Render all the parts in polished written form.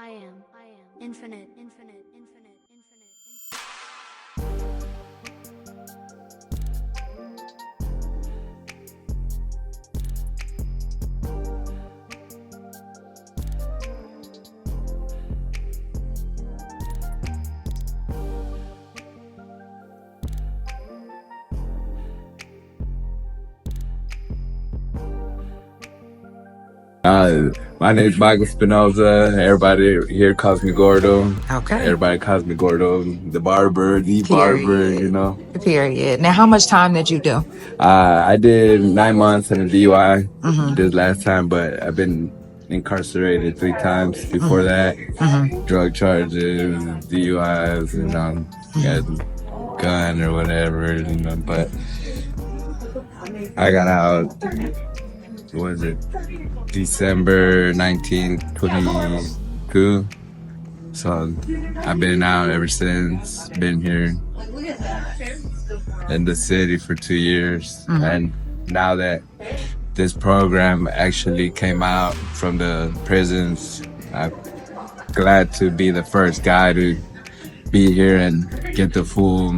Infinite, infinite, infinite, infinite, My name's Michael Spinoza. Everybody here calls me Gordo. Okay. Everybody calls me Gordo, the barber, barber, you know. Period. Now, how much time did you do? I did 9 months in a DUI this last time, but I've been incarcerated 3 times before that. Drug charges, DUIs, and got a gun or whatever, you know. But I got out, what was it, December 19th, 2022. So I've been out ever since, been here in the city for 2 years. And now that this program actually came out from the prisons, I'm glad to be the first guy to be here and get the full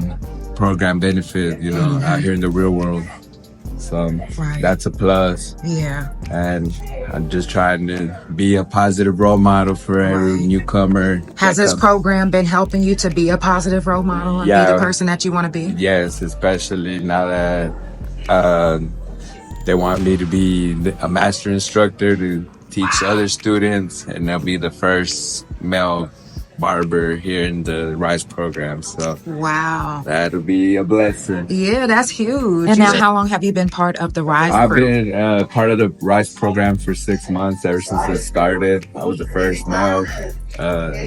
program benefit, you know, out here in the real world. So that's a plus. Yeah. And I'm just trying to be a positive role model for every newcomer. Has this program been helping you to be a positive role model and be the person that you want to be? Yes, especially now that they want me to be a master instructor to teach other students, and they'll be the first male barber here in the R.I.S.E program. So wow, that'll be a blessing. Yeah, that's huge. And now, how long have you been part of the R.I.S.E I've group? been part of the R.I.S.E program for 6 months, ever since it started. I was the first male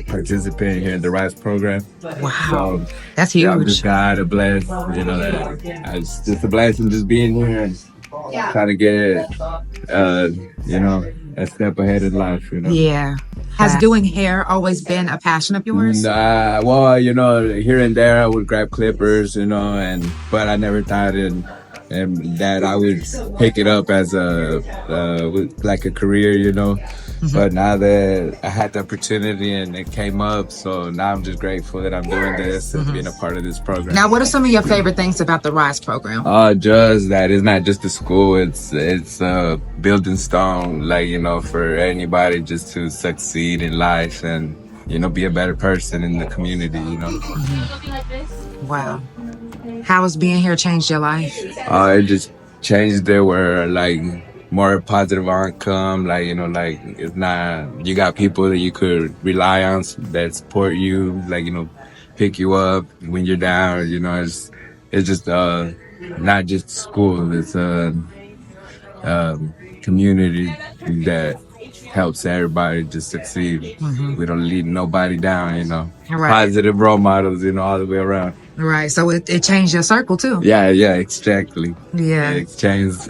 participant here in the R.I.S.E program. Wow, So, that's huge. I'm just God bless, you know, that it's just a blessing just being here and trying to get you know, a step ahead in life, you know. Yeah. Has doing hair always been a passion of yours? Well, you know, here and there I would grab clippers, you know, but I never thought that I would pick it up as like a career, you know. But now that I had the opportunity and it came up, so now I'm just grateful that I'm doing this and being a part of this program. Now, what are some of your favorite things about the R.I.S.E program? Just that it's not just a school, it's a building stone, like, you know, for anybody just to succeed in life and, you know, be a better person in the community, you know. Wow. How has being here changed your life? It just changed it where, like, more positive outcome, like, you know, like, it's not, you got people that you could rely on that support you, like, you know, pick you up when you're down, you know. It's just not just school, it's a community that helps everybody just succeed. We don't leave nobody down, you know. Positive role models, you know, all the way around. Right, so it changed your circle too. Yeah, exactly. Yeah. It changed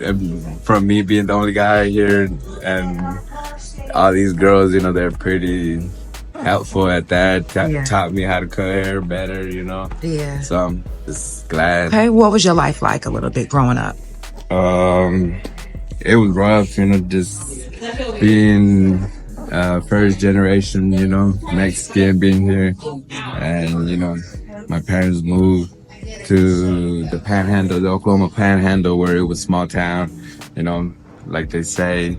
from me being the only guy here, and all these girls, you know, they're pretty helpful at that. Taught me how to cut hair better, you know. Yeah. So I'm just glad. Hey, what was your life like a little bit growing up? It was rough, you know, just being first generation, you know, Mexican, being here, and, you know, my parents moved to the Panhandle, the Oklahoma Panhandle, where it was small town, you know, like they say,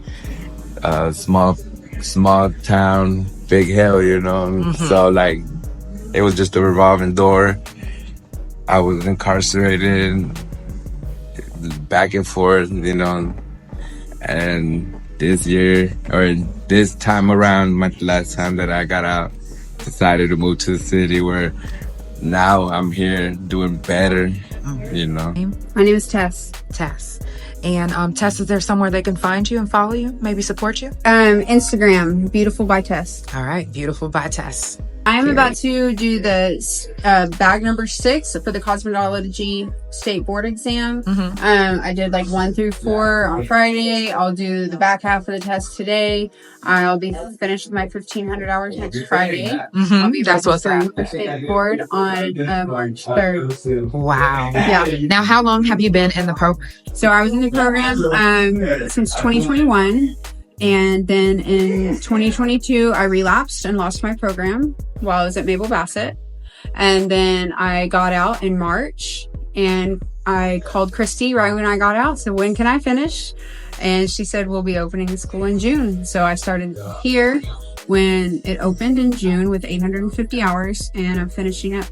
small town, big hell, you know. So, like, it was just a revolving door. I was incarcerated back and forth, you know, and this time around, my last time that I got out, decided to move to the city where now I'm here doing better, you know. My name is Tess. And Tess, is there somewhere they can find you and follow you, maybe support you? Instagram, Beautiful by Tess. All right, Beautiful by Tess. I'm about to do the bag number 6 for the cosmetology state board exam. I did like 1 through 4 on Friday. I'll do the back half of the test today. I'll be finished with my 1,500 hours next Friday. I'll be registering for state board on March 3rd. Wow. Yeah. Now, how long have you been in the program? So I was in the program since 2021. And then in 2022, I relapsed and lost my program while I was at Mabel Bassett. And then I got out in March, and I called Christy right when I got out. So when can I finish? And she said, we'll be opening the school in June. So I started here when it opened in June with 850 hours, and I'm finishing up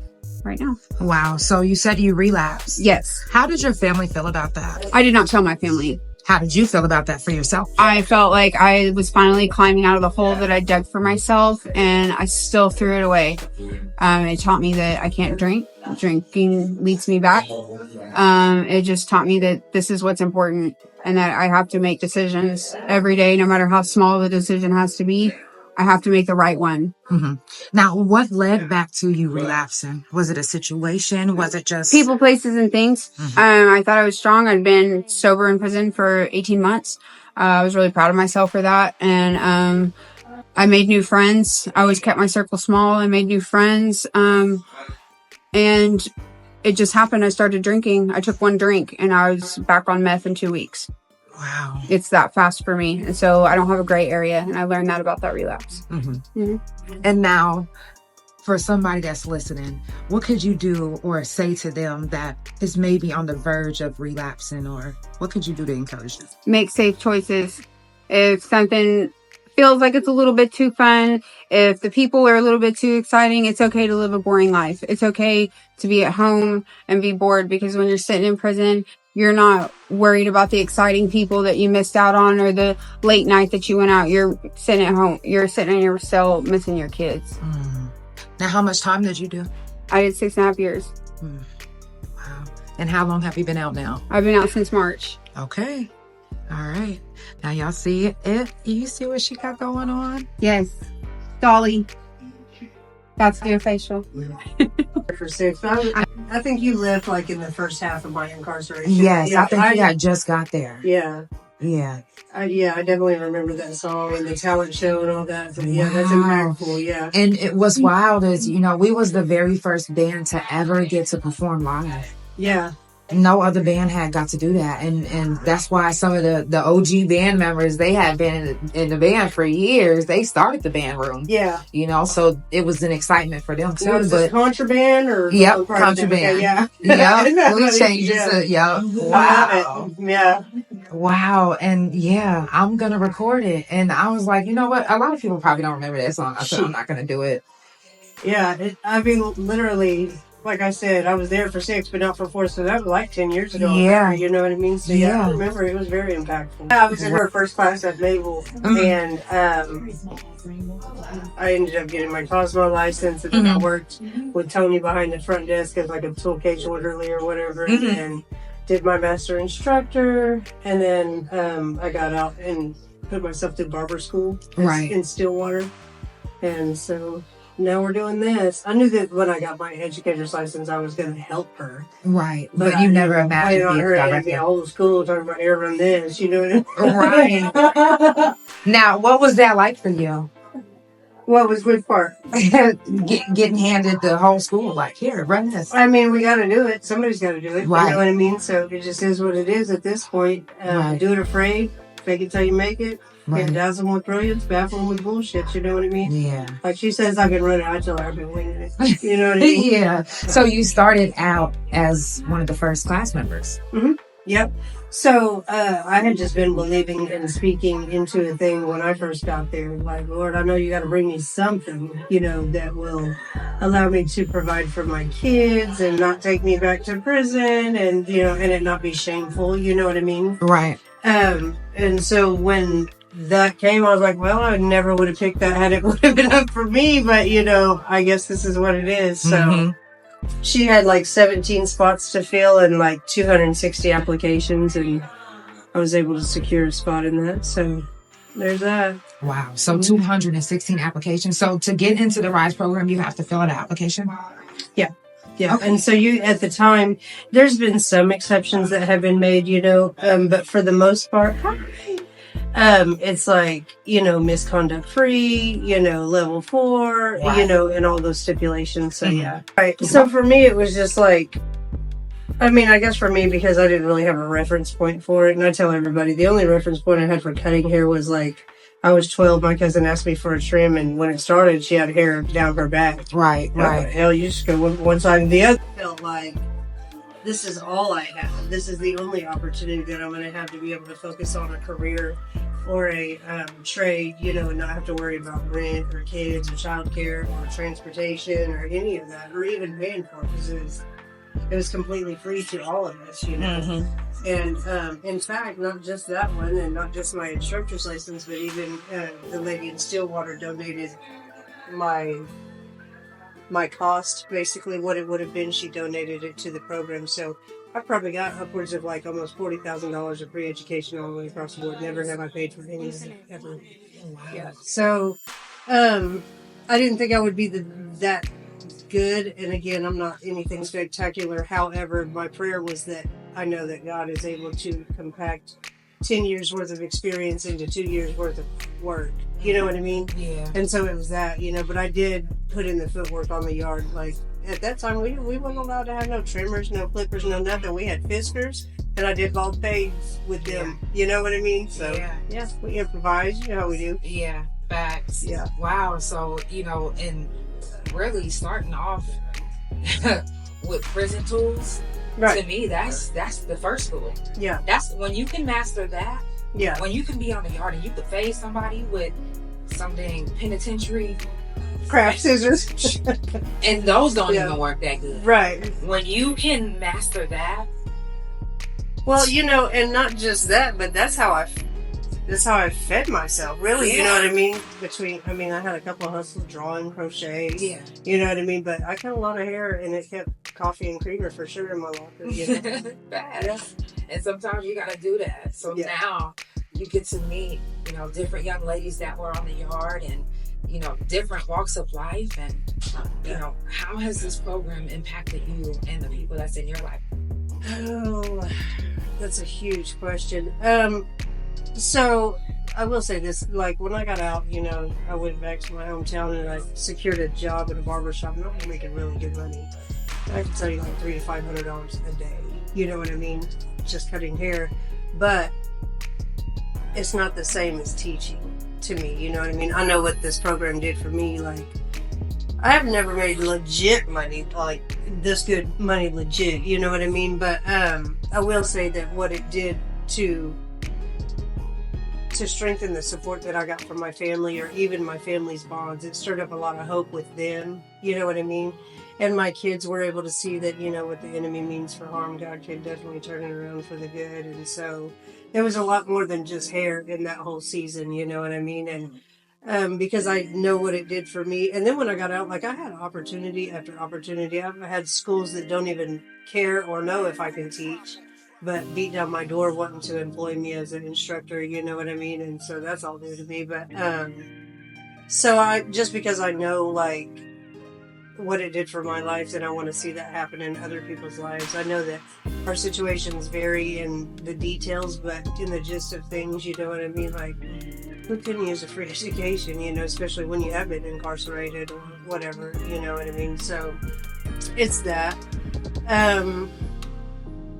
right now. Wow. So you said you relapsed. Yes. How did your family feel about that? I did not tell my family. How did you feel about that for yourself? I felt like I was finally climbing out of the hole that I dug for myself, and I still threw it away. It taught me that I can't drink. Drinking leads me back. It just taught me that this is what's important, and that I have to make decisions every day, no matter how small the decision has to be. I have to make the right one. Mm-hmm. Now, what led back to you relapsing? Was it a situation? Was it just people, places, and things? Mm-hmm. I thought I was strong. I'd been sober in prison for 18 months. I was really proud of myself for that. And I made new friends. I always kept my circle small. I made new friends. And it just happened. I started drinking. I took one drink and I was back on meth in 2 weeks. Wow. It's that fast for me. And so I don't have a gray area. And I learned that about that relapse. Mm-hmm. Mm-hmm. And now, for somebody that's listening, what could you do or say to them that is maybe on the verge of relapsing, or what could you do to encourage them? Make safe choices. If something feels like it's a little bit too fun, if the people are a little bit too exciting, it's okay to live a boring life. It's okay to be at home and be bored, because when you're sitting in prison, you're not worried about the exciting people that you missed out on or the late night that you went out. You're sitting at home. You're sitting in your cell missing your kids. Mm. Now, how much time did you do? I did 6.5 years. Mm. Wow. And how long have you been out now? I've been out since March. Okay. All right. Now, y'all see it? You see what she got going on? Yes. Dolly. That's the facial. For 6. I think you lived like in the first half of my incarceration. Yes, yeah, I think you had just got there. Yeah. Yeah. I definitely remember that song and the talent show and all that. So, yeah, that's impactful. Yeah. And it was wild is, we was the very first band to ever get to perform live. Yeah. No other band had got to do that. And that's why some of the OG band members, they had been in the band for years. They started the band room. Yeah. So it was an excitement for them too. Was it contraband or? Yep, contraband. Okay, yeah. Yep. We changed it to, yep. Wow. Yeah. Wow. And yeah, I'm going to record it. And I was like, you know what? A lot of people probably don't remember that song. I said, I'm not going to do it. Yeah. Literally, like I said, I was there for 6, but not for 4. So that was like 10 years ago. Yeah. You know what I mean? So yeah, I remember it was very impactful. I was in her first class at Mabel, and I ended up getting my Cosmo license, and then I worked with Tony behind the front desk as like a tool cage orderly or whatever, and did my master instructor, and then I got out and put myself through barber school in Stillwater, and so now we're doing this. I knew that when I got my educator's license, I was going to help her. Right. But you never imagined on her and the old school talking about air run this, you know what I mean? Right. Now, what was that like for you? What was which part? Getting handed the whole school, like, here, run this. I mean, we got to do it. Somebody's got to do it. Right. You know what I mean? So it just is what it is at this point. Do it afraid. Fake it till you make it. Can't dazzle with brilliance, baffle with bullshit. You know what I mean? Yeah. Like she says, I can run it. I tell her I've been winging it. You know what I mean? Yeah. So you started out as one of the first class members. Mm-hmm. Yep. So I had just been believing and speaking into a thing when I first got there. Like, Lord, I know you got to bring me something, that will allow me to provide for my kids and not take me back to prison, and and it not be shameful. You know what I mean? Right. And so when that came, I was like, well, I never would have picked that had it would have been up for me, but I guess this is what it is. So she had like 17 spots to fill and like 260 applications, and I was able to secure a spot in that. So there's that. Wow. So 216 applications. So to get into the R.I.S.E program, you have to fill out an application? Yeah. Yeah. Okay. And so at the time, there's been some exceptions that have been made, but for the most part, it's like, misconduct free, level 4, and all those stipulations. So yeah. Right. So for me, it was just like, I guess for me, because I didn't really have a reference point for it. And I tell everybody, the only reference point I had for cutting hair was like I was 12. My cousin asked me for a trim, and when it started, she had hair down her back. Right, right. Hell, you just go one side and the other. Felt like this is all I have. This is the only opportunity that I'm going to have to be able to focus on a career or a trade, and not have to worry about rent or kids or childcare or transportation or any of that, or even paying for it, because it was completely free to all of us, Mm-hmm. And in fact, not just that one, and not just my instructor's license, but even the lady in Stillwater donated my cost, basically what it would have been. She donated it to the program, so I probably got upwards of like almost $40,000 of free education all the way across the board. Never have I paid for any of it ever. Wow. Yeah. So, I didn't think I would be that good. And again, I'm not anything spectacular. However, my prayer was that I know that God is able to compact 10 years worth of experience into 2 years worth of work. You know what I mean? Yeah. And so it was that, but I did put in the footwork on the yard. Like at that time, we weren't allowed to have no trimmers, no clippers, no nothing. We had fiskers, and I did bald fades with them. You know what I mean? So yeah, we improvise. You know how we do. Yeah. Facts. Yeah. Wow. So, and really starting off with prison tools, Right. to me, that's the first tool. Yeah. That's when you can master that. Yeah. When you can be on the yard and you can phase somebody with some dang penitentiary Craft scissors. and those don't Yeah. even work that good. Right. When you can master that. Well, and not just that, but that's how I fed myself, really. You know what I mean? I had a couple of hustles, drawing, crochet. Yeah. You know what I mean? But I cut a lot of hair, and it kept coffee and creamer for sure in my locker. Bad. Yeah. And sometimes you gotta do that. So now you get to meet, different young ladies that were on the yard and, different walks of life. And, how has this program impacted you and the people that's in your life? Oh, that's a huge question. So I will say this, like when I got out, I went back to my hometown and I secured a job at a barbershop, and I was making really good money. I can tell you like $300 to $500 a day. You know what I mean? Just cutting hair. But it's not the same as teaching to me. You know what I mean? I know what this program did for me. Like, I have never made legit money, like this good money legit. You know what I mean? But I will say that what it did to strengthen the support that I got from my family, or even my family's bonds, it stirred up a lot of hope with them. You know what I mean? And my kids were able to see that, what the enemy means for harm, God can definitely turn it around for the good. And so there was a lot more than just hair in that whole season, you know what I mean? And because I know what it did for me. And then when I got out, like I had opportunity after opportunity. I've had schools that don't even care or know if I can teach, but beat down my door wanting to employ me as an instructor, you know what I mean? And so that's all new to me. But so just because I know like what it did for my life, and I want to see that happen in other people's lives. I know that our situations vary in the details, but in the gist of things, you know what I mean? Like, who can use a free education, especially when you have been incarcerated or whatever, you know what I mean? So it's that.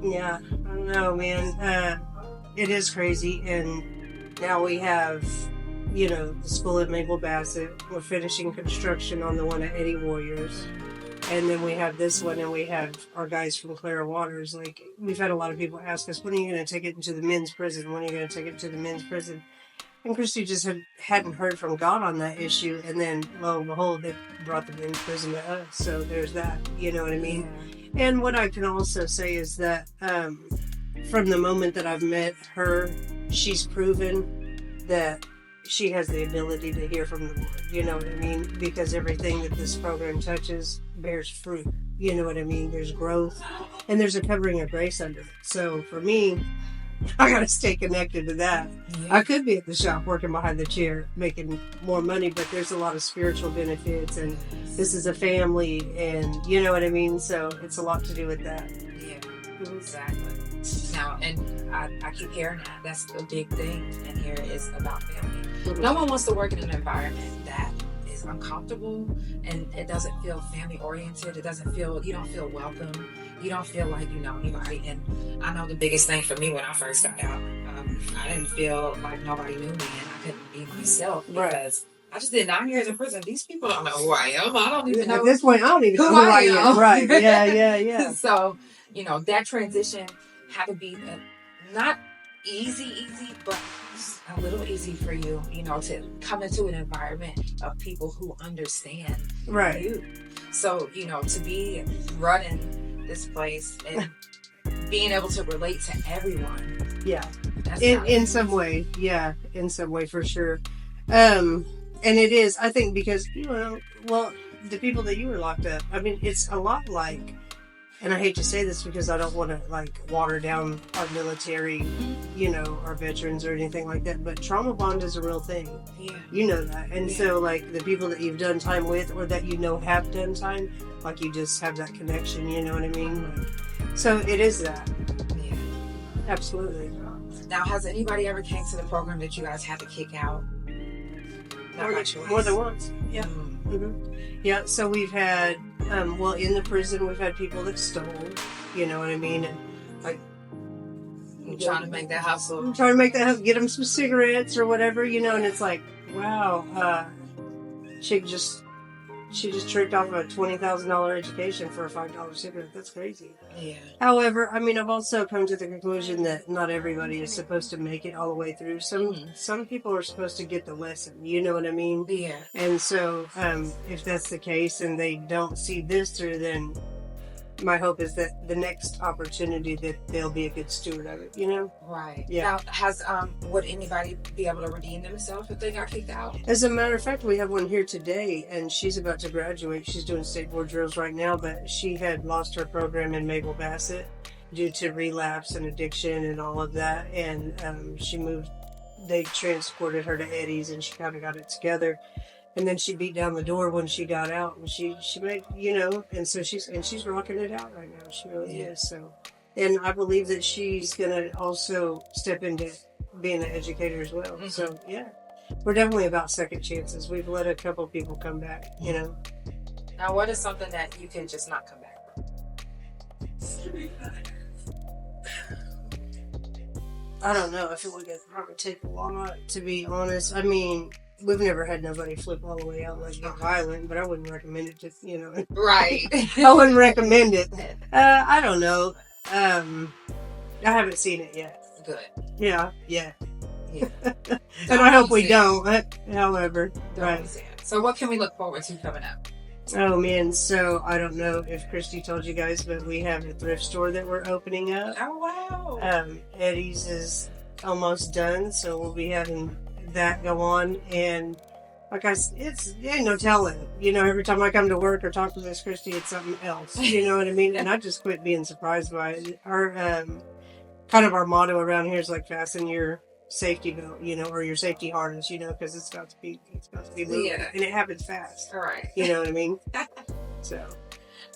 Yeah, I don't know, man. It is crazy. And now we have, the school at Maple Bassett. We're finishing construction on the one at Eddie Warriors. And then we have this one, and we have our guys from Clara Waters. Like, we've had a lot of people ask us, when are you going to take it into the men's prison? When are you going to take it to the men's prison? And Christy just hadn't heard from God on that issue. And then, lo and behold, they brought the men's prison to us. So there's that, you know what I mean? Yeah. And what I can also say is that from the moment that I've met her, she's proven that she has the ability to hear from the Lord, you know what I mean? Because everything that this program touches bears fruit, you know what I mean? There's growth, and there's a covering of grace under it. So for me, I gotta stay connected to that. Yeah. I could be at the shop working behind the chair, making more money, but there's a lot of spiritual benefits, and this is a family, and you know what I mean? So it's a lot to do with that. Yeah, exactly. Now, and I keep hearing that. That's the big thing in here is about family. Mm-hmm. No one wants to work in an environment that is uncomfortable and it doesn't feel family oriented. It doesn't feel, you don't feel welcome. you don't feel like you know anybody. And I know the biggest thing for me when I first got out, I didn't feel like nobody knew me and I couldn't be myself because I just did 9 years in prison. These people don't know who I am. I don't even know. At this point, I don't even know who I am. Right. Yeah. So, you know, that transition had to be not easy, but a little easy for you, you know, to come into an environment of people who understand you. So, you know, to be running this place and being able to relate to everyone. Yeah. In some way. Yeah. In some way, for sure. And it is, I think, because, you know, well, the people that you were locked up, I mean, it's a lot like, and I hate to say this because I don't want to, like, water down our military, you know, our veterans or anything like that, but trauma bond is a real thing. Yeah. You know that. And so, like, the people that you've done time with or that you know have done time, like, you just have that connection, you know what I mean? Like, so it is that. Yeah. Absolutely. Now, has anybody ever came to the program that you guys had to kick out? More than once. Yeah. Mm-hmm. Yeah. So we've had, well, in the prison, we've had people that stole, you know what I mean? And like, trying to make that hustle. Get them some cigarettes or whatever, you know, and it's like, wow, she just tricked off a $20,000 education for a $5 cigarette. That's crazy. Yeah. However, I mean, I've also come to the conclusion that not everybody is supposed to make it all the way through. Some people are supposed to get the lesson. You know what I mean? Yeah. And so, if that's the case and they don't see this through, then my hope is that the next opportunity that they'll be a good steward of it, you know? Right. Yeah. Now, would anybody be able to redeem themselves if they got kicked out? As a matter of fact, we have one here today, and she's about to graduate. She's doing state board drills right now, but she had lost her program in Mabel Bassett due to relapse and addiction and all of that, and she moved. They transported her to Eddie's, and she kind of got it together. And then she beat down the door when she got out, and she made, you know, and so she's rocking it out right now. She really is. So, and I believe that she's gonna also step into being an educator as well. Mm-hmm. So yeah, we're definitely about second chances. We've let a couple people come back, you know. Now, what is something that you can just not come back from? I don't know. I feel like it probably take a lot, to be honest. I mean, we've never had nobody flip all the way out like get violent, but I wouldn't recommend it to, you know. Right. I wouldn't recommend it. I don't know. I haven't seen it yet. Good. Yeah. And I hope we don't, however. Right. So what can we look forward to coming up? Oh man, so I don't know if Christy told you guys, but we have a thrift store that we're opening up. Oh wow. Eddie's is almost done, so we'll be having that go on, and like it ain't no telling, you know, every time I come to work or talk to this Christy, it's something else, you know what I mean? And I just quit being surprised by it. Our kind of our motto around here is like fasten your safety belt, you know, or your safety harness, you know, because it's about to be moving, and it happens fast. All right. You know what I mean? So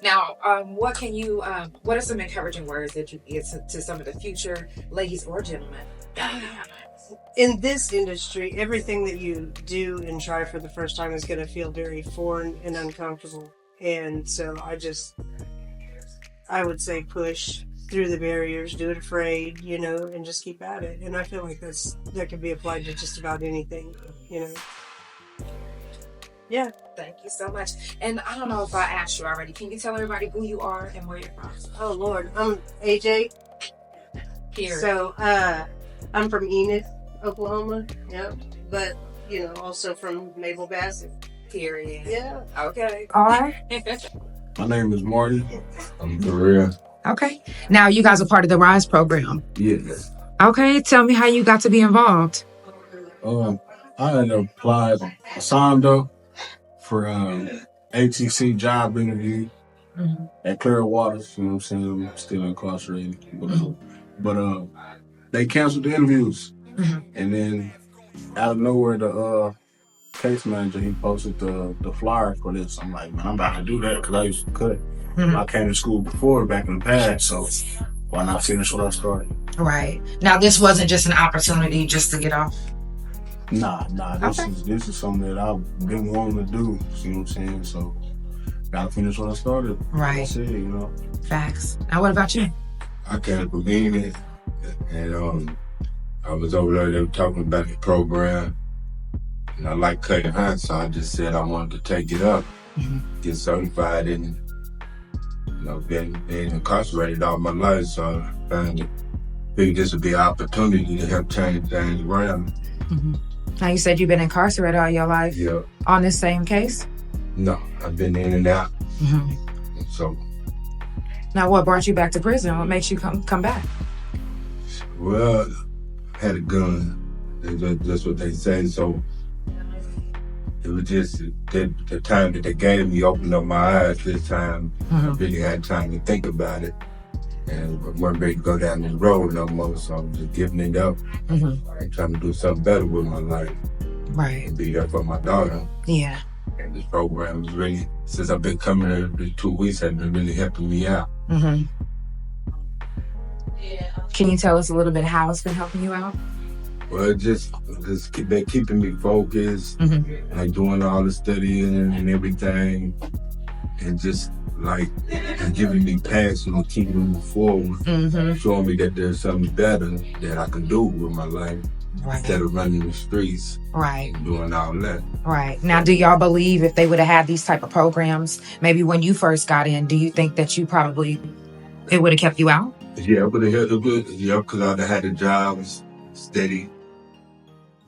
now, what are some encouraging words that you give to some of the future ladies or gentlemen? In this industry, everything that you do and try for the first time is going to feel very foreign and uncomfortable. And so I would say push through the barriers, do it afraid, you know, and just keep at it. And I feel like that can be applied to just about anything, you know. Yeah. Thank you so much. And I don't know if I asked you already. Can you tell everybody who you are and where you're from? Oh, Lord. I'm AJ. Here. So, I'm from Enid, Oklahoma. Yeah. But, you know, also from Mabel Bassett. Period. Yeah. Okay. All right. My name is Marty. I'm Korea. Okay. Now, you guys are part of the R.I.S.E program. Yes. Okay. Tell me how you got to be involved. I had signed up for ATC job interview at Clearwater. You know what I'm saying? I'm still incarcerated. But they canceled the interviews. And then out of nowhere, the case manager, he posted the flyer for this. I'm like, man, I'm about to do that because I used to cut. I came to school before, back in the past, so why not finish what I started? Right. Now, this wasn't just an opportunity just to get off? Nah. This is something that I've been wanting to do. You know what I'm saying? So gotta finish what I started. Right. That's it, you know. Facts. Now, what about you? I came from England, and I was over there. They were talking about the program, and I like cutting hair, so I just said I wanted to take it up, get certified, and been incarcerated all my life. So I found figured this would be an opportunity to help change things around. Now, you said you've been incarcerated all your life. Yeah. On this same case? No, I've been in and out. So. Now, what brought you back to prison? What makes you come back? Well, I had a gun. That's what they say. So it was just the time that they gave me opened up my eyes this time. I really had time to think about it. And I wasn't ready to go down this road no more, so I was just giving it up. And trying to do something better with my life. Right. And be there for my daughter. Yeah. And this program was really, since I've been coming here every 2 weeks, has been really helping me out. Can you tell us a little bit how it's been helping you out? Well, just been keeping me focused, like doing all the studying and everything, and just like giving me passion and keeping me forward, showing me that there's something better that I can do with my life instead of running the streets, and doing all that. Right. Now, do y'all believe if they would have had these type of programs, maybe when you first got in, do you think that it would have kept you out? Yeah, but it helped a bit. Yeah, because I'd have had a job, steady,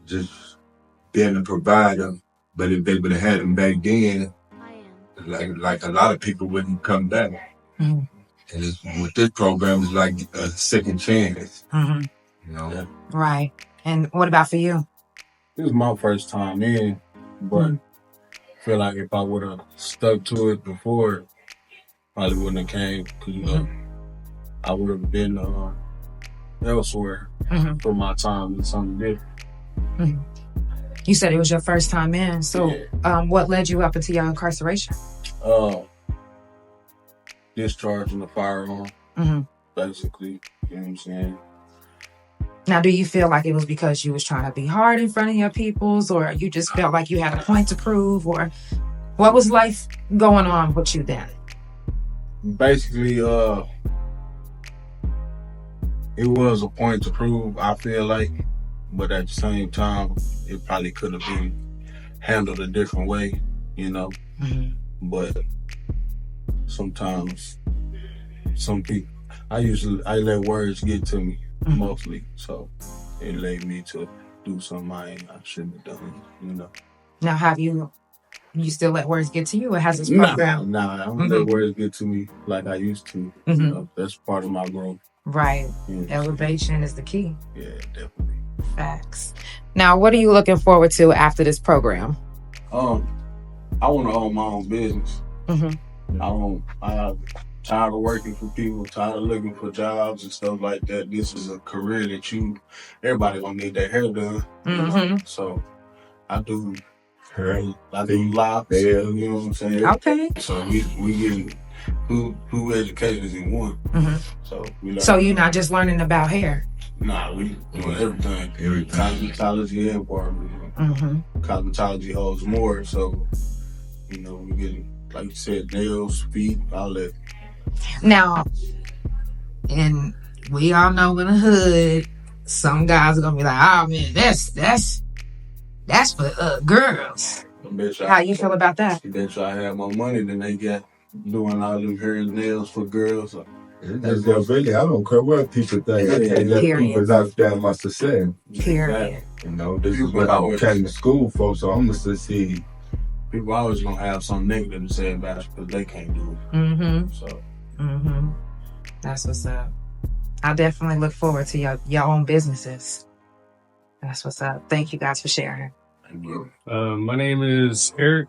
just being a provider. But if they would have had them back then, like a lot of people wouldn't come back. And with this program, it's like a second chance. You know? Right. And what about for you? It was my first time in, but I feel like if I would have stuck to it before, probably wouldn't have came. Cause I would have been elsewhere for my time and something different. You said it was your first time in, so what led you up into your incarceration? Discharging the firearm, basically. You know what I'm saying? Now, do you feel like it was because you was trying to be hard in front of your peoples, or you just felt like you had a point to prove, or what was life going on with you then? Basically, it was a point to prove, I feel like, but at the same time, it probably could have been handled a different way, you know? But sometimes, some people, I let words get to me, mostly, so it led me to do something I shouldn't have done, you know? Now, have you still let words get to you, or has this program? Nah, I don't let words get to me like I used to. You know, that's part of my growth. Right. Yeah. Elevation is the key. Yeah, definitely. Facts. Now, what are you looking forward to after this program? I want to own my own business. I'm tired of working for people, tired of looking for jobs and stuff like that. This is a career that everybody gonna need their hair done. So I do locks, you know what I'm saying? Okay. So we getting two educations in one. So you're not just learning about hair? Nah, we doing everything. Cosmetology and barbering. Cosmetology holds more, so we getting, like you said, nails, feet, all that. Now, and we all know in the hood, some guys are gonna be like, "Oh man, that's for girls." How you feel about that? I bet you I have more money than they got doing all them hair and nails for girls. Really, I don't care what people think. I can't let people understand my success. Period. You know, this is what I came to school for, so I'm gonna succeed. People always gonna have something negative to say about you because they can't do it. So. That's what's up. I definitely look forward to your own businesses. That's what's up. Thank you guys for sharing. Thank you. My name is Eric.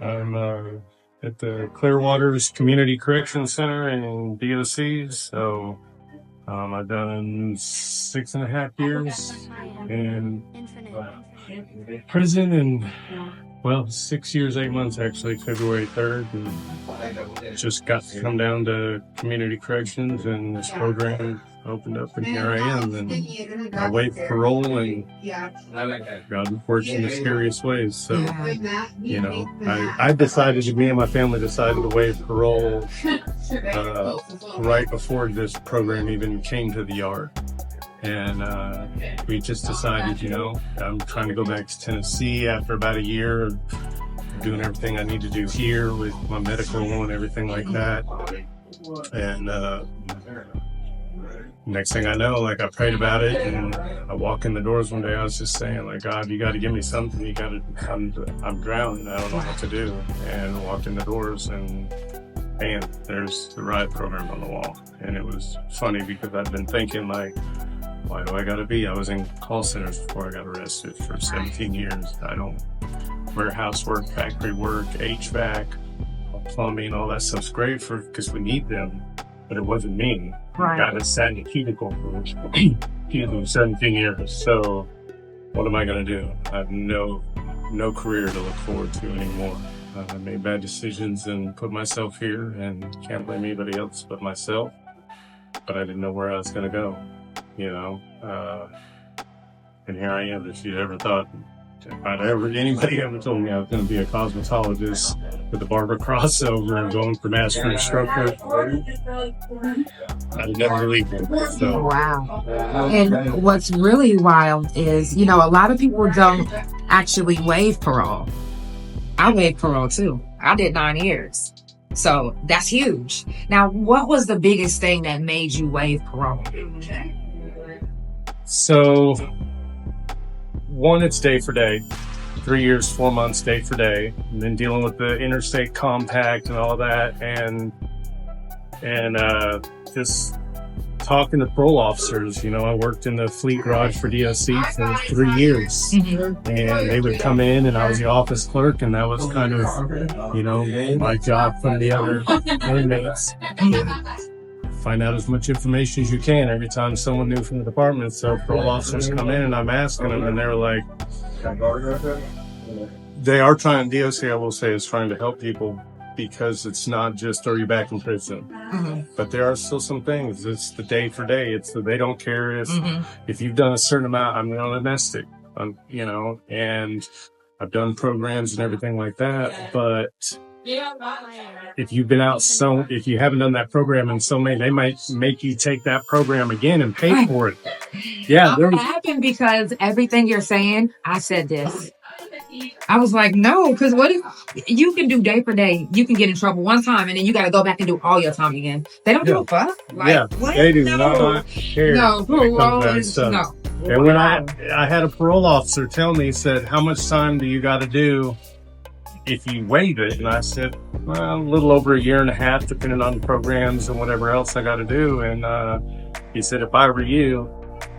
I'm at the Clearwaters Community Correction Center in DOC. So I've done 6.5 years in prison and 6 years, 8 months actually, February 3rd. And just got to come down to community corrections and this program opened up, and here I am. And I wait for parole, and God works in mysterious ways. So, you know, I decided, me and my family decided to waive parole right before this program even came to the yard. And we just decided, you know, I'm trying to go back to Tennessee after about a year of doing everything I need to do here with my medical and everything like that. And next thing I know, like, I prayed about it, and I walk in the doors one day, I was just saying, like, God, you got to give me something. You got to, I'm drowning. I don't know what to do. And I walked in the doors, and bam, there's the R.I.S.E program on the wall. And it was funny because I've been thinking, like, why do I got to be? I was in call centers before I got arrested for 17 years. I don't, warehouse work, factory work, HVAC, plumbing, all that stuff's great because we need them, but it wasn't me. Right. I got sat in a cubicle for 17 years. So what am I going to do? I have no career to look forward to anymore. I made bad decisions and put myself here, and can't blame anybody else but myself. But I didn't know where I was going to go, you know. And here I am. If you'd ever thought, anybody ever told me I was going to be a cosmetologist with a barber crossover and going for master instructor, I'd never believed it. So. Wow. And what's really wild is, you know, a lot of people don't actually waive parole. I waived parole too. I did 9 years. So that's huge. Now, what was the biggest thing that made you waive parole? So, one, it's day for day. 3 years, 4 months, day for day. And then dealing with the interstate compact and all that, and just talking to parole officers. You know, I worked in the fleet garage for DOC for 3 years. Mm-hmm. And they would come in, and I was the office clerk, and that was kind of, you know, my job from the other inmates. Find out as much information as you can every time someone new from the department. So parole officers come in, and I'm asking them, and they're like, they are trying, DOC, I will say, is trying to help people, because it's not just throw you back in prison. Mm-hmm. But there are still some things. It's the day for day. It's the, they don't care if you've done a certain amount. I'm on a domestic, you know, and I've done programs and everything like that. But if you've been out if you haven't done that program in so many, they might make you take that program again and pay for it. Yeah. That happened because everything you're saying, I said this. I was like, no, because what if you can do day for day? You can get in trouble one time, and then you got to go back and do all your time again. They don't give a fuck. Like, what? They do not care. No, parole is no. And when I had a parole officer tell me, he said, how much time do you got to do if you waive it? And I said, well, a little over 1.5 years, depending on the programs and whatever else I got to do. And he said, if I were you,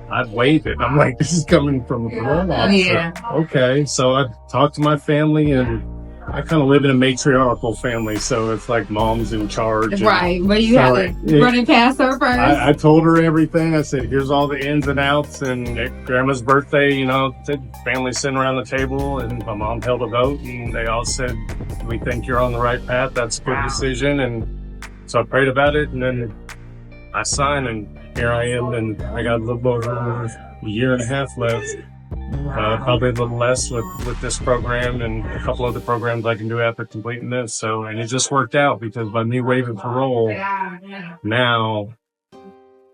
I'd waive it. I'm like, this is coming from a parole officer. Yeah. Okay. So I talked to my family, and I kind of live in a matriarchal family. So it's like mom's in charge. Right. But you have to run it past her first. I told her everything. I said, here's all the ins and outs. And at grandma's birthday, you know, the family sitting around the table, and my mom held a vote, and they all said, we think you're on the right path. That's a good decision. And so I prayed about it, and then I signed, and here I am, and I got a little over 1.5 years left. Probably a little less with this program and a couple other programs I can do after completing this. So, and it just worked out because by me waiving parole, now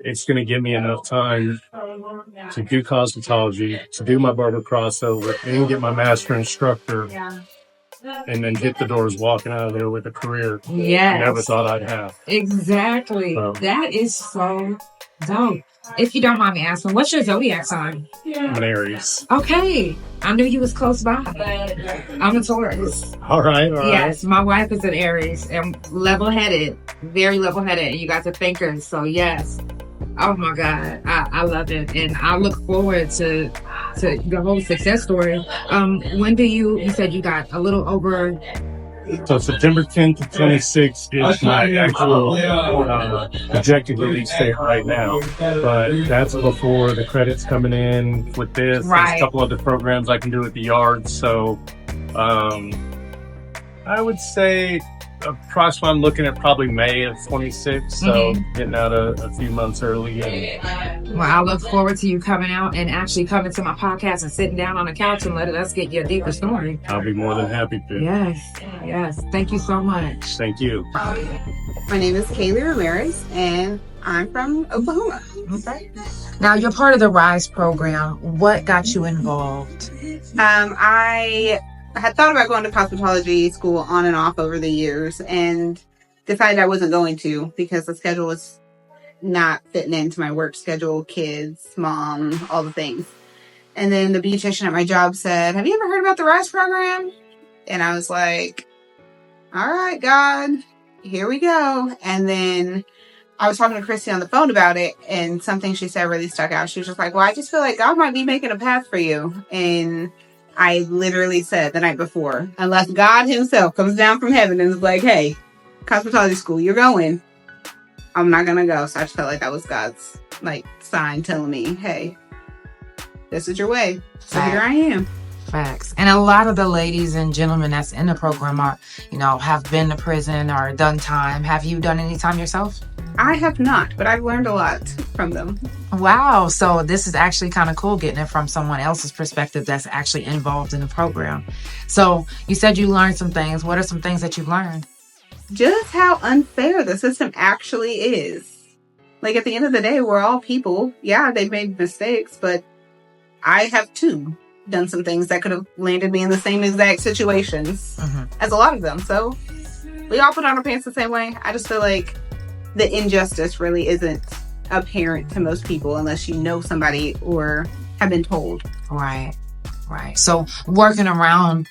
it's going to give me enough time to do cosmetology, to do my barber crossover, and get my master instructor. And then hit the doors walking out of there with a career I never thought I'd have. Exactly. That is so dope. If you don't mind me asking, what's your zodiac sign? I'm an Aries. Okay. I knew you was close by. I'm a Taurus. All right. Yes, my wife is an Aries. And level-headed. Very level-headed. And you guys are thinkers. So, yes. Oh, my God. I love it. And I look forward to the whole success story. When do you said you got a little over... So September 10th to 26th is my actual projected release date right now. But that's before the credits coming in with this. Right. There's a couple other programs I can do at the yard. So I would say approximately, I'm looking at probably May of 26, so getting out a few months early. Well, I look forward to you coming out and actually coming to my podcast and sitting down on the couch and letting us get you a deeper story. I'll be more than happy to. Yes. Thank you so much. Thank you. My name is Kaylee Ramirez, and I'm from Oklahoma. Okay. Now, you're part of the R.I.S.E program. What got you involved? I had thought about going to cosmetology school on and off over the years and decided I wasn't going to because the schedule was not fitting into my work schedule, kids, mom, all the things. And then the beautician at my job said, "Have you ever heard about the R.I.S.E program?" And I was like, all right, God, here we go. And then I was talking to Christy on the phone about it, and something she said really stuck out. She was just like, "Well, I just feel like God might be making a path for you." And I literally said the night before, unless God himself comes down from heaven and is like, "Hey, cosmetology school, you're going," I'm not going to go. So I just felt like that was God's sign telling me, "Hey, this is your way." So here I am. Facts. And a lot of the ladies and gentlemen that's in the program are, have been to prison or done time. Have you done any time yourself? I have not, but I've learned a lot from them. Wow. So this is actually kind of cool getting it from someone else's perspective that's actually involved in the program. So you said you learned some things. What are some things that you've learned? Just how unfair the system actually is. At the end of the day, we're all people. Yeah, they've made mistakes, but I have too done some things that could have landed me in the same exact situations as a lot of them. So we all put on our pants the same way. I just feel like the injustice really isn't apparent to most people unless you know somebody or have been told. Right. So working around,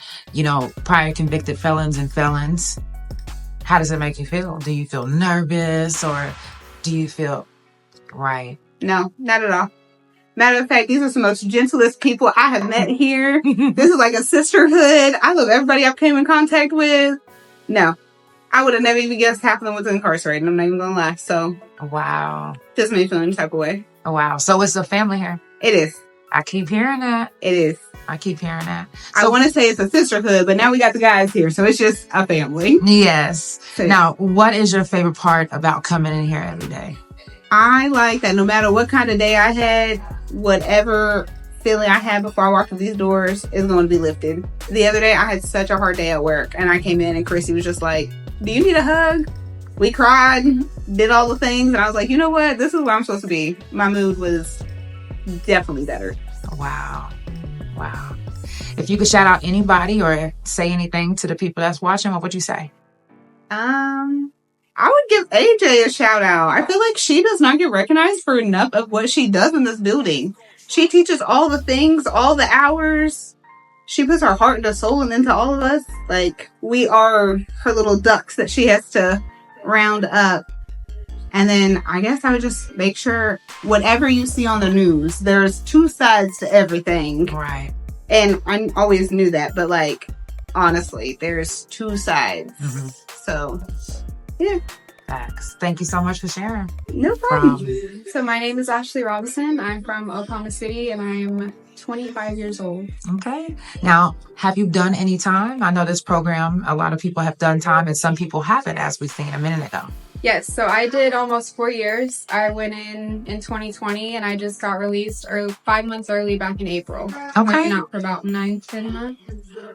prior convicted felons and felons, how does it make you feel? Do you feel nervous or do you feel right? No, not at all. Matter of fact, these are some most gentlest people I have met here. This is like a sisterhood. I love everybody I've came in contact with. No, I would have never even guessed half of them was incarcerated. I'm not even going to lie. So, wow. Just made me feel any type of way. Oh, wow. So it's a family here. It is. I keep hearing that. It is. I keep hearing that. So, I want to say it's a sisterhood, but now we got the guys here. So it's just a family. Yes. So, now, what is your favorite part about coming in here every day? I like that no matter what kind of day I had, whatever feeling I had before I walked through these doors is going to be lifted. The other day, I had such a hard day at work, and I came in and Chrissy was just like, "Do you need a hug?" We cried, did all the things, and I was like, you know what? This is where I'm supposed to be. My mood was definitely better. Wow. If you could shout out anybody or say anything to the people that's watching, what would you say? I would give AJ a shout out. I feel like she does not get recognized for enough of what she does in this building. She teaches all the things, all the hours. She puts her heart and soul into all of us. We are her little ducks that she has to round up. And then I guess I would just make sure whatever you see on the news, there's two sides to everything. Right. And I always knew that, but honestly, there's two sides. So, yeah. Facts. Thank you so much for sharing. No problem. So my name is Ashley Robinson. I'm from Oklahoma City and I'm 25 years old. Okay. Now, have you done any time? I know this program, a lot of people have done time and some people haven't, as we seen a minute ago. Yes, so I did almost 4 years. I went in 2020 and I just got released 5 months early back in April. Okay. I've been out for about 9-10 months.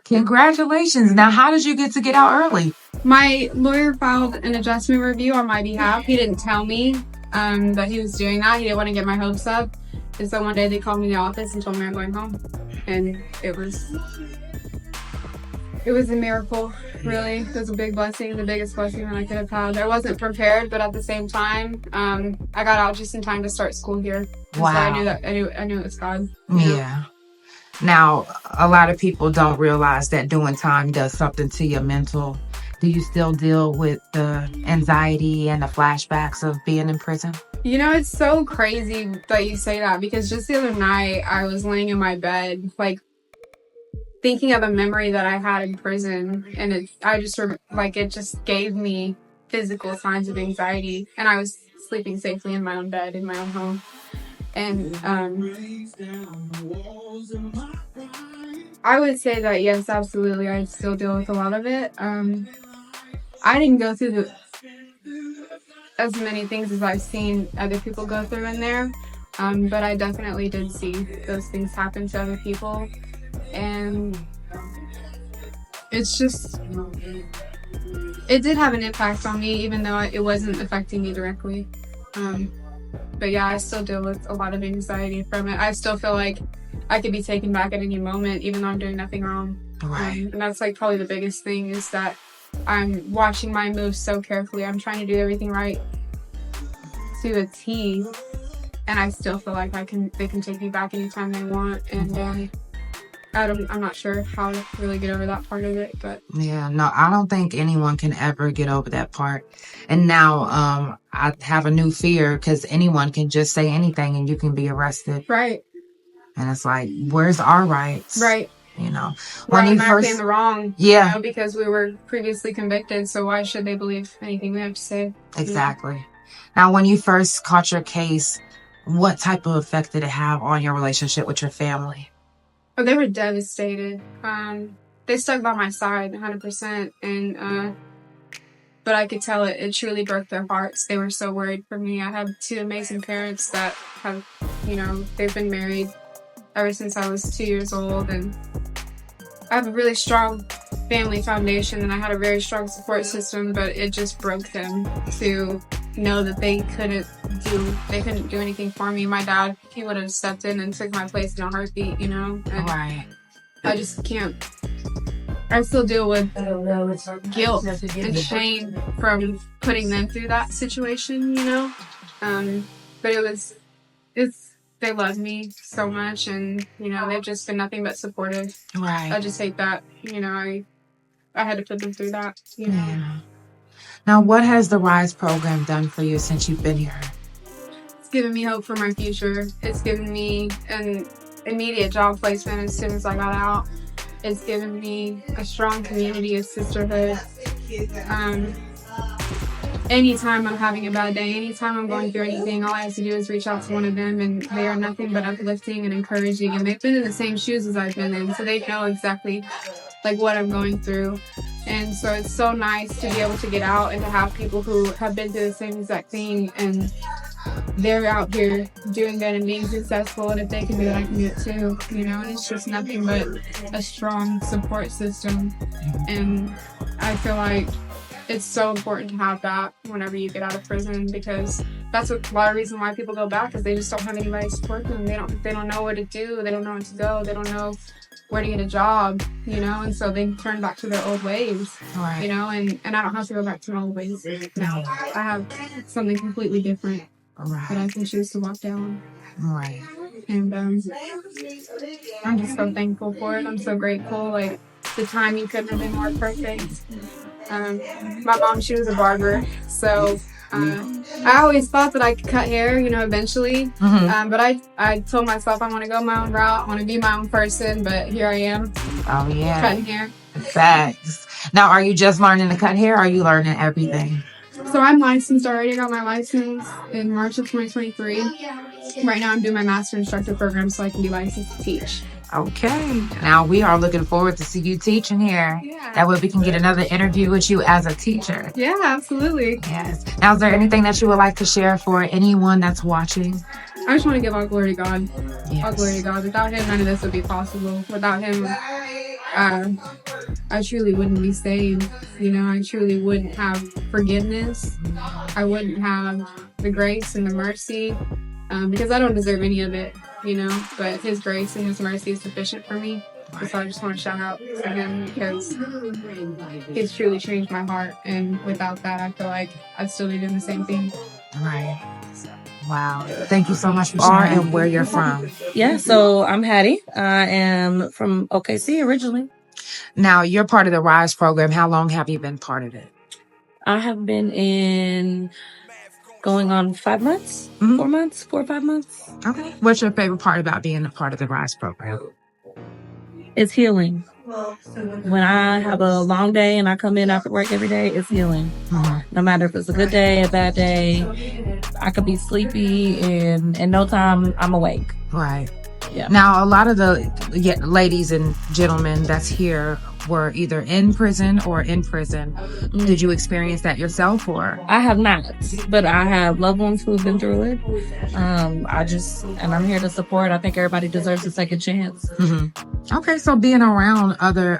Congratulations. Now, how did you get out early? My lawyer filed an adjustment review on my behalf. He didn't tell me that he was doing that. He didn't want to get my hopes up. And so one day they called me in the office and told me I'm going home. And it was a miracle, really. It was a big blessing, the biggest blessing that I could have had. I wasn't prepared, but at the same time, I got out just in time to start school here. Wow. So I knew it was God. Yeah. Now, a lot of people don't realize that doing time does something to your mental. Do you still deal with the anxiety and the flashbacks of being in prison? It's so crazy that you say that because just the other night I was laying in my bed, thinking of a memory that I had in prison, and it just gave me physical signs of anxiety, and I was sleeping safely in my own bed in my own home. And I would say that yes, absolutely, I still deal with a lot of it. I didn't go through as many things as I've seen other people go through in there. But I definitely did see those things happen to other people. And it's just, it did have an impact on me, even though it wasn't affecting me directly. But yeah, I still deal with a lot of anxiety from it. I still feel like I could be taken back at any moment, even though I'm doing nothing wrong. Right. And that's like probably the biggest thing, is that I'm watching my moves so carefully. I'm trying to do everything right to a T, and I still feel like they can take me back anytime they want. And I'm not sure how to really get over that part of it, but Yeah, no, I don't think anyone can ever get over that part. And now I have a new fear, because anyone can just say anything and you can be arrested. right, And it's like, where's our rights? right. You know, We're when you automatically in first, the wrong, yeah, you know, because we were previously convicted. So why should they believe anything we have to say? exactly. Now, when you first caught your case, what type of effect did it have on your relationship with your family? Oh, they were devastated. They stuck by my side 100%, and but I could tell it truly broke their hearts. They were so worried for me. I have 2 amazing parents that have, you know, they've been married ever since I was 2 years old, and I have a really strong family foundation, and I had a very strong support system, but it just broke them to know that they couldn't do anything for me. My dad, he would have stepped in and took my place in a heartbeat, you know? And Right. I just can't. I still deal with guilt and shame from putting them through that situation, you know? But they love me so much, and, you know, they've just been nothing but supportive. Right. I just hate that, you know, I had to put them through that, you know? Yeah. Now, what has the R.I.S.E program done for you since you've been here? It's given me hope for my future. It's given me an immediate job placement as soon as I got out. It's given me a strong community, a sisterhood. Anytime I'm having a bad day, anytime I'm going through anything, all I have to do is reach out to one of them, and they are nothing but uplifting and encouraging. And they've been in the same shoes as I've been in, so they know exactly like what I'm going through. And so it's so nice to be able to get out and to have people who have been through the same exact thing, and they're out here doing good and being successful. And if they can do it, I can do it too, you know? And it's just nothing but a strong support system. And I feel like it's so important to have that whenever you get out of prison, because that's a lot of reason why people go back, is they just don't have anybody to support them. They don't know where to do. They don't know where to go. They don't know where to get a job, you know, and so they turn back to their old ways, Right. you know, and I don't have to go back to my old ways now. I have something completely different that Right. I can choose to walk down. Right. And I'm just so thankful for it. I'm so grateful. Like, the timing couldn't have been more perfect. My mom, she was a barber, so I always thought that I could cut hair, you know, eventually. But I told myself I want to go my own route, I want to be my own person, but here I am, Oh, yeah. cutting hair. Facts. Now, are you just learning to cut hair, or are you learning everything? So I'm licensed already. I got my license in March of 2023. Right now I'm doing my master instructor program so I can be licensed to teach. Okay. Now, we are looking forward to see you teaching here. Yeah. That way we can get another interview with you as a teacher. Yeah, absolutely. Yes. Now, is there anything that you would like to share for anyone that's watching? I just want to give all glory to God. Yes. All glory to God. Without him, none of this would be possible. Without him, I truly wouldn't be saved. You know, I truly wouldn't have forgiveness. I wouldn't have the grace and the mercy, because I don't deserve any of it, you know, but his grace and his mercy is sufficient for me. So I just want to shout out to him, because he's truly changed my heart. And without that, I feel like I'd still be doing the same thing. Right. Wow. Thank you so much for sharing and where you're from. Yeah, so I'm Hattie. I am from OKC originally. Now, you're part of the R.I.S.E program. How long have you been part of it? I have been in going on 5 months, 4 months, 4 or 5 months. Okay. What's your favorite part about being a part of the R.I.S.E program? It's healing. When I have a long day and I come in after work every day, it's healing. No matter if it's a good day, a bad day, I could be sleepy and in no time I'm awake. Right. Yeah. Now, a lot of the ladies and gentlemen that's here, were either in prison or in prison. Did you experience that yourself, or? I have not, but I have loved ones who have been through it. And I'm here to support. I think everybody deserves a second chance. Mm-hmm. Okay, so being around other,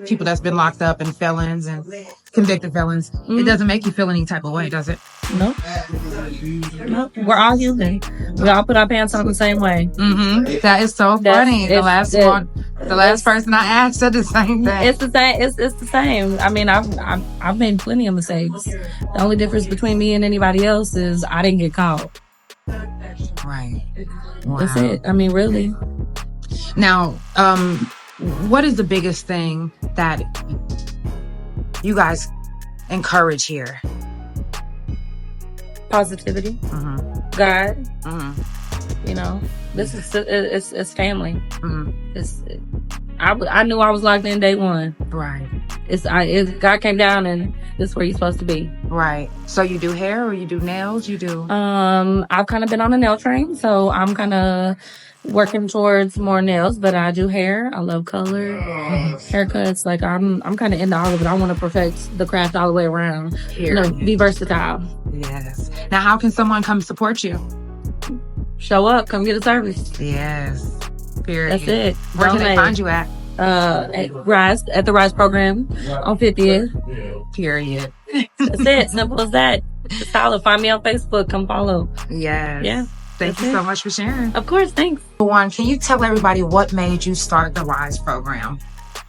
people that's been locked up and felons and convicted felons, it doesn't make you feel any type of way, does it? Nope. We're all human. We all put our pants on the same way. Mm-hmm. That is so funny. The last person I asked said the same thing. It's the same. It's the same. I mean, I've made plenty of mistakes. The only difference between me and anybody else is I didn't get caught. Right. Wow. That's it. I mean, really. Now, what is the biggest thing that you guys encourage here? Positivity. Mm-hmm. God. Mm-hmm. You know, this is it's family. Mm-hmm. I knew I was locked in day one. Right. God came down and this is where you're supposed to be. Right. So you do hair or you do nails? You do. I've kind of been on a nail train, so I'm kind of working towards more nails, but I do hair. I love color, haircuts. Like I'm kind of into all of it. I want to perfect the craft all the way around. Be versatile. Yes. Now, how can someone come support you? Show up, come get a service. Yes. Period. That's it. Where can they find you at? At the R.I.S.E program on 50th. Period. That's it. Simple as that. Just follow. Find me on Facebook. Come follow. Yes. Yeah. Thank you so much for sharing. Of course. Thanks. Juan, can you tell everybody what made you start the R.I.S.E program?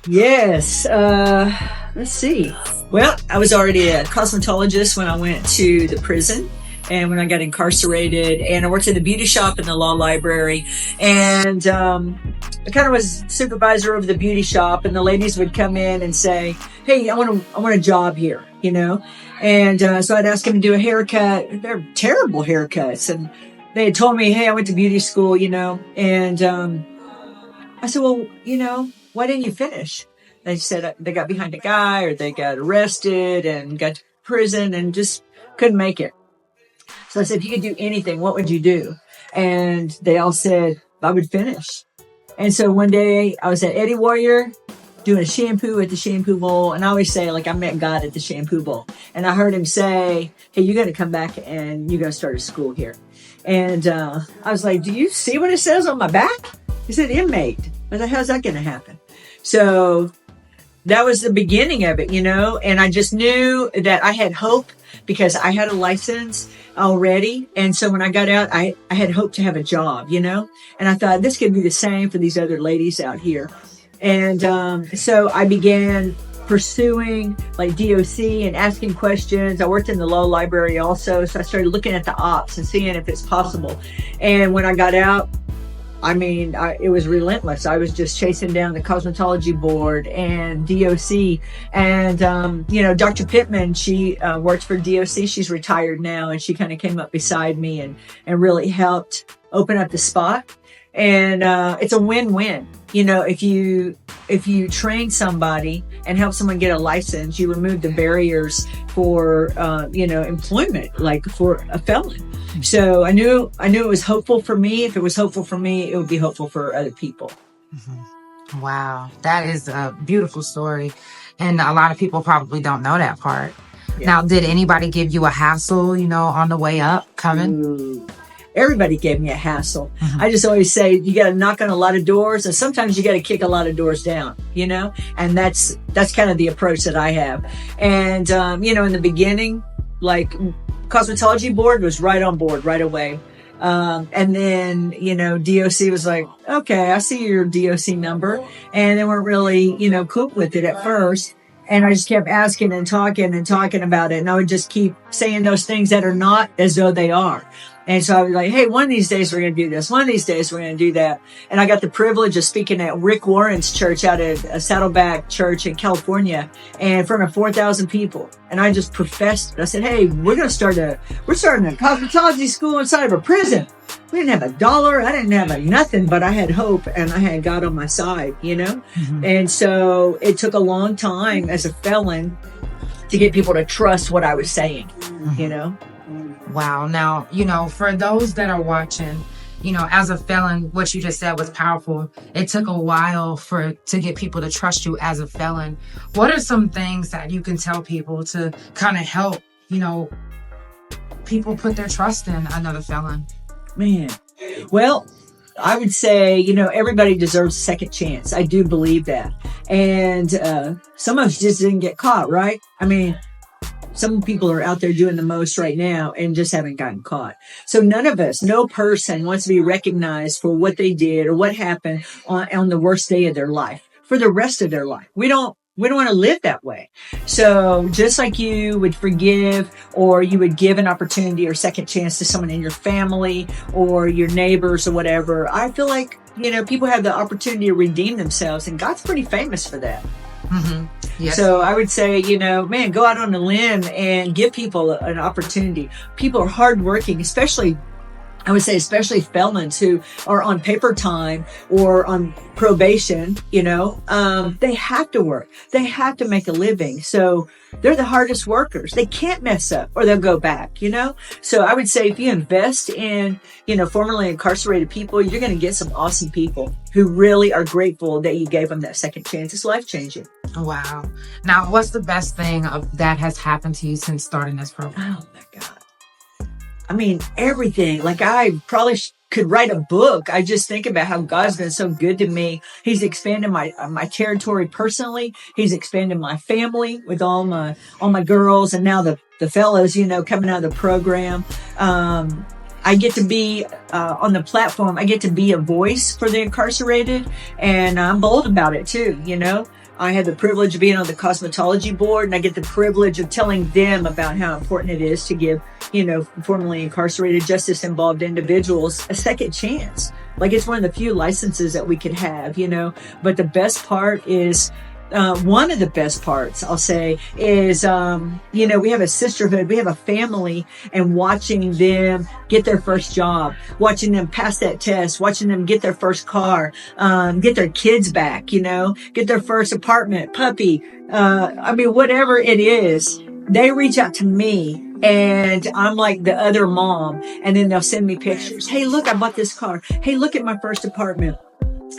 Yes. Let's see. Well, I was already a cosmetologist when I went to the prison and when I got incarcerated, and I worked in the beauty shop in the law library, and I kind of was supervisor of the beauty shop, and the ladies would come in and say, hey, I want a job here, you know? And so I'd ask them to do a haircut. They're terrible haircuts. And they had told me, hey, I went to beauty school, you know? And I said, well, you know, why didn't you finish? They said they got behind a guy or they got arrested and got to prison and just couldn't make it. So I said, if you could do anything, what would you do? And they all said, I would finish. And so one day I was at Eddie Warrior doing a shampoo at the shampoo bowl. And I always say, like, I met God at the shampoo bowl. And I heard him say, hey, you're going to come back and you're going to start a school here. And I was like, do you see what it says on my back? He said, inmate. I said, how's that going to happen? So that was the beginning of it, you know, and I just knew that I had hope because I had a license already. And so when I got out, I had hope to have a job, you know, and I thought this could be the same for these other ladies out here. And so I began pursuing like DOC and asking questions. I worked in the law library also. So I started looking at the ops and seeing if it's possible. And when I got out, I mean, it was relentless. I was just chasing down the cosmetology board and DOC. And, you know, Dr. Pittman, she works for DOC. She's retired now. And she kind of came up beside me and really helped open up the spot. And it's a win-win. You know, if you train somebody and help someone get a license, you remove the barriers for, you know, employment, like for a felon. So I knew it was hopeful for me. If it was hopeful for me, it would be hopeful for other people. Mm-hmm. Wow. That is a beautiful story. And a lot of people probably don't know that part. Yeah. Now, did anybody give you a hassle, you know, on the way up coming? Ooh. Everybody gave me a hassle. Mm-hmm. I just always say you got to knock on a lot of doors, and sometimes you got to kick a lot of doors down, you know, and that's kind of the approach that I have. And, you know, in the beginning, like cosmetology board was right on board right away. And then, you know, DOC was like, okay, I see your DOC number. And they weren't really, you know, cool with it at first. And I just kept asking and talking about it. And I would just keep saying those things that are not as though they are. And so I was like, hey, one of these days we're going to do this. One of these days we're going to do that. And I got the privilege of speaking at Rick Warren's church out at Saddleback Church in California and in front of 4,000 people. And I just professed it. I said, hey, we're starting a cosmetology school inside of a prison. We didn't have $1. I didn't have nothing, but I had hope and I had God on my side, you know? Mm-hmm. And so it took a long time as a felon to get people to trust what I was saying, you know? Wow. Now, you know, for those that are watching as a felon, what you just said was powerful. It took a while to get people to trust you as a felon. What are some things that you can tell people to kind of help, people put their trust in another felon? Man. Well, I would say, everybody deserves a second chance. I do believe that. And some of us just didn't get caught, right? I mean, some people are out there doing the most right now and just haven't gotten caught. So no person wants to be recognized for what they did or what happened on the worst day of their life for the rest of their life. We don't want to live that way. So just like you would forgive or you would give an opportunity or second chance to someone in your family or your neighbors or whatever, I feel like, people have the opportunity to redeem themselves, and God's pretty famous for that. Mm-hmm. Yes. So I would say, go out on a limb and give people an opportunity. People are hardworking, especially felons who are on paper time or on probation, they have to work. They have to make a living. So they're the hardest workers. They can't mess up or they'll go back, So I would say if you invest in, formerly incarcerated people, you're going to get some awesome people who really are grateful that you gave them that second chance. It's life-changing. Wow. Now, what's the best thing that has happened to you since starting this program? Oh, my God. I mean, everything. Like, I probably could write a book. I just think about how God's been so good to me. He's expanded my territory personally. He's expanded my family with all my girls and now the fellows, coming out of the program. I get to be on the platform. I get to be a voice for the incarcerated, and I'm bold about it too, I had the privilege of being on the cosmetology board, and I get the privilege of telling them about how important it is to give, formerly incarcerated justice-involved individuals a second chance. Like, it's one of the few licenses that we could have, But the best part is, one of the best parts, I'll say, is, we have a sisterhood, we have a family, and watching them get their first job, watching them pass that test, watching them get their first car, get their kids back, get their first apartment, puppy, whatever it is, they reach out to me. And I'm like the other mom, and then they'll send me pictures. Hey, look, I bought this car. Hey, look at my first apartment.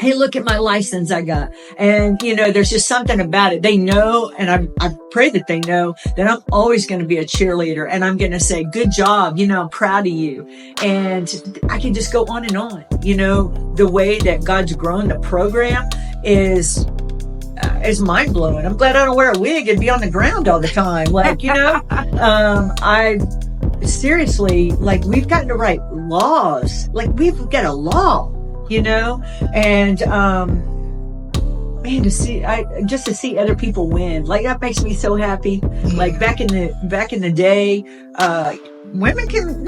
Hey, look at my license I got. And, there's just something about it. They know, and I pray that they know that I'm always going to be a cheerleader, and I'm going to say, good job. I'm proud of you. And I can just go on and on. The way that God's grown the program is mind blowing. I'm glad I don't wear a wig and be on the ground all the time. Like, I seriously, like, we've gotten to write laws. Like, we've got a law. And, man, to see other people win, like, that makes me so happy. Like, back in the day, women can,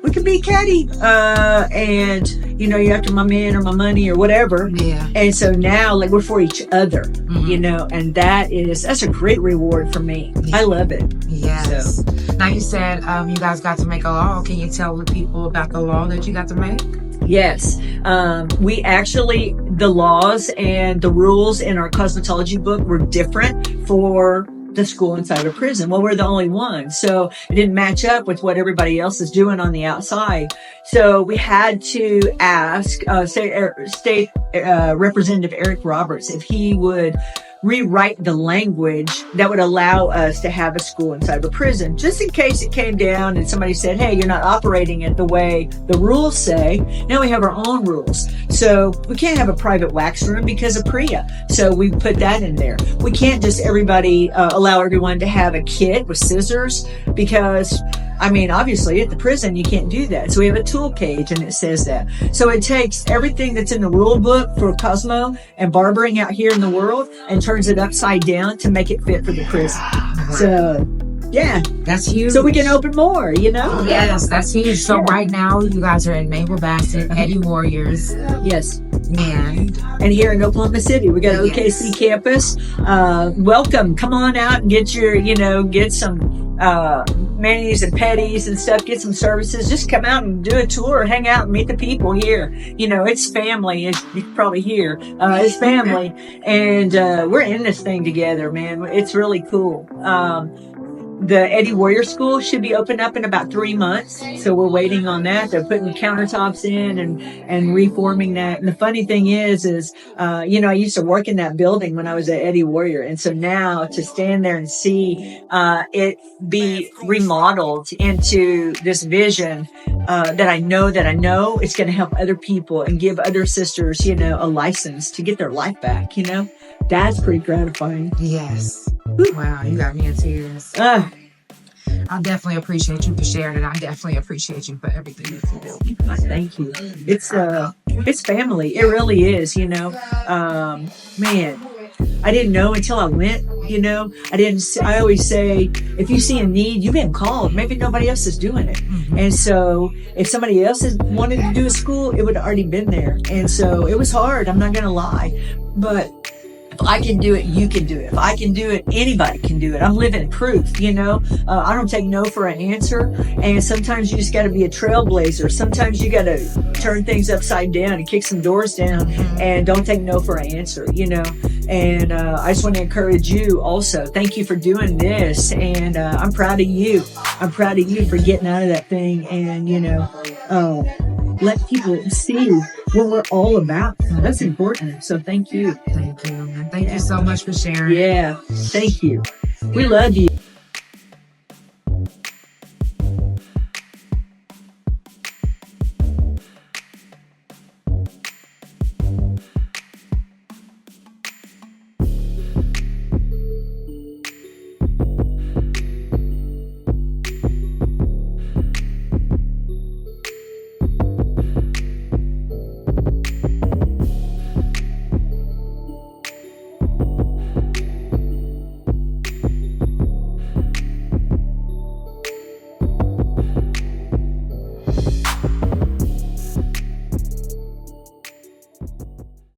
we can be catty, and, you're after my man or my money or whatever. Yeah. And so now, like, we're for each other, and that's a great reward for me. Yeah. I love it. Yes. So. Now, you said, you guys got to make a law. Can you tell the people about the law that you got to make? Yes. The laws and the rules in our cosmetology book were different for the school inside of prison. Well, we're the only one. So it didn't match up with what everybody else is doing on the outside. So we had to ask State Representative Eric Roberts if he would rewrite the language that would allow us to have a school inside of a prison, just in case it came down and somebody said, hey, you're not operating it the way the rules say. Now we have our own rules. So we can't have a private wax room because of PREA. So we put that in there. We can't just allow everyone to have a kit with scissors because, obviously at the prison, you can't do that. So we have a tool cage and it says that. So it takes everything that's in the rule book for Cosmo and barbering out here in the world and turns it upside down to make it fit for the prison. So, yeah. That's huge. So we can open more, Yes, that's huge. So right now, you guys are in Naval Bassett, Eddie Warriors. Yes. And here in Oklahoma City, we got OKC campus. Welcome. Come on out and get get some manis and petties and stuff, get some services. Just come out and do a tour, hang out and meet the people here. It's family, as you can probably hear. It's family. And we're in this thing together, man. It's really cool. The Eddie Warrior School should be opened up in about 3 months. So we're waiting on that. They're putting countertops in and reforming that. And the funny thing is, I used to work in that building when I was at Eddie Warrior. And so now to stand there and see, it be remodeled into this vision, that I know it's going to help other people and give other sisters, a license to get their life back, That's pretty gratifying. Yes. Wow, you got me in tears. I definitely appreciate you for sharing it. I definitely appreciate you for everything that you do. Thank you. It's family. It really is, man. I didn't know until I went, I always say, if you see a need, you've been called. Maybe nobody else is doing it. Mm-hmm. And so if somebody else has wanted to do a school, it would have already been there. And so it was hard. I'm not going to lie, but if I can do it, you can do it. If I can do it, anybody can do it. I'm living proof, I don't take no for an answer. And sometimes you just got to be a trailblazer. Sometimes you got to turn things upside down and kick some doors down and don't take no for an answer, And I just want to encourage you also. Thank you for doing this. And I'm proud of you. I'm proud of you for getting out of that thing and, let people see what we're all about. That's important. So thank you. Thank you. Thank you so much for sharing. Yeah. Thank you. We love you.